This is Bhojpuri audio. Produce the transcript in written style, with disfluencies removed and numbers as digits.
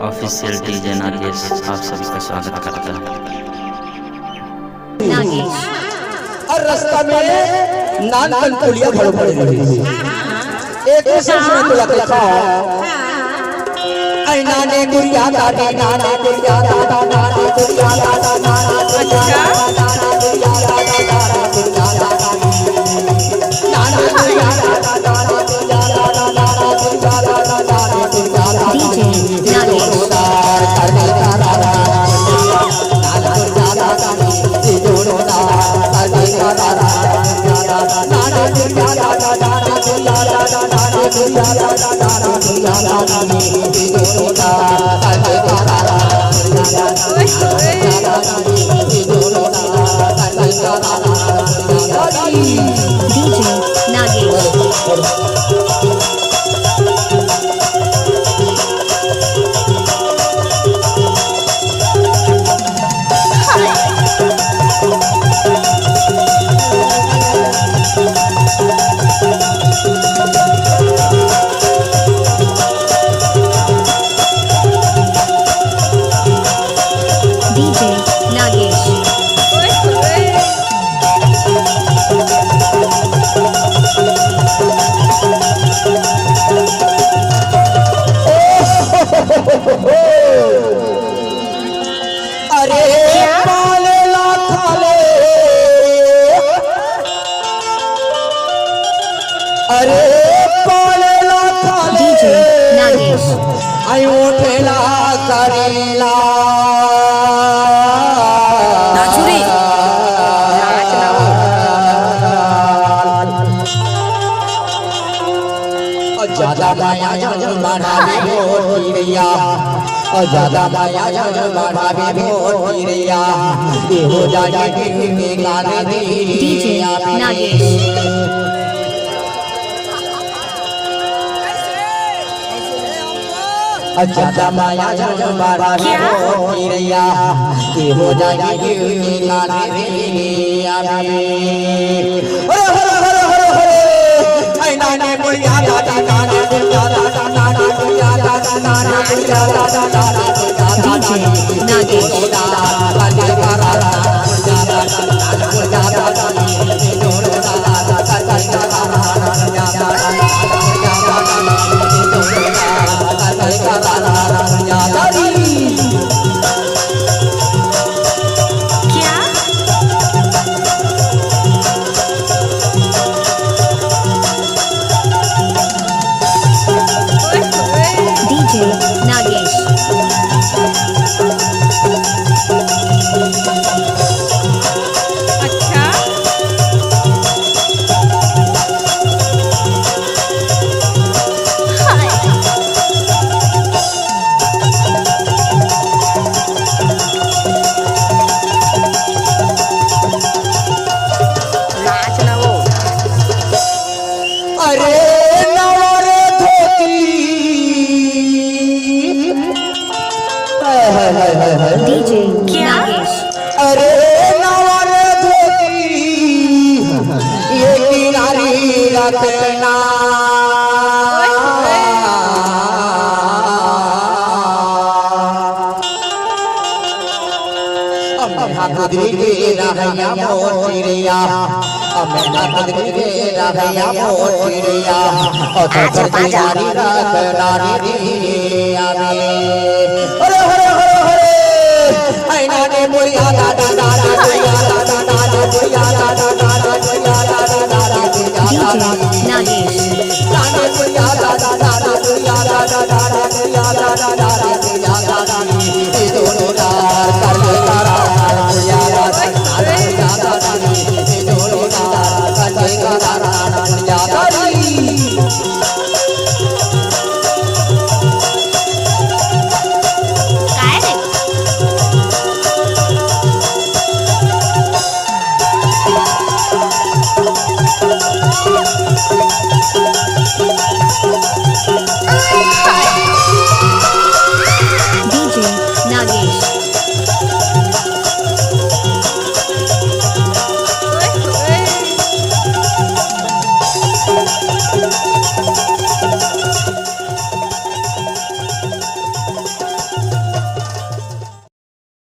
ऑफिशियल डीजे नागेश आप सभी का स्वागत करता है। नागेश और रास्ता में नान पुलिया भड़ पड़ रही एक दूसरे में तो लिखा ऐ नाने गुड़िया दादी नाने गुड़िया दादा नाने गुड़िया दादा नाने गुड़िया दादा गुड़िया दादा गुड़िया दादा नाने गुड़िया दादा नाने गुड़िया दादा नाने गुड़िया दादा गुड़िया दादा डीजे नागेश करने का दादा नाने गुड़िया दादा जी जोड़ो दादा करने का दादा नाने गुड़िया दादा नाने गुड़िया दादा नाने गुड़िया दादा नाने गुड़िया दादा जी जोड़ो दादा करने का दादा जी जोड़ो दादा करने का दादा डीजे नागेश डीजे नागेश अरे पाले लाखाले अरे पाले लाखाले डीजे नागेश आयो ठेला करेला नाचुरी ज्यादा माया जन बढ़ावे भोटिया ज्यादा माया जन बढ़ावे भोटिया ये हो जाए कि गाने डीजे नागेश ज्यादा माया जन बढ़ावे भोटिया ये हो जाए कि गाने नाने बुढ़िया दादा नाने बुढ़िया दादा नाने बुढ़िया दादा नाने बुढ़िया दादा नाने डीजे नागेश डीजे नागेश अरे नवरे धोती डीजे नागेश अरे नवरे धोती ये किनारी रखना खुदरी के रहया मोटिरिया मैं खुदरी के रहया मोटिरिया और तो जारी रखना रे अरे हरे हरे हरे ऐ नाने बुढ़िया दादा दादा बुढ़िया दादा दादा बुढ़िया दादा दादा बुढ़िया दादा दादा डीजे नागेश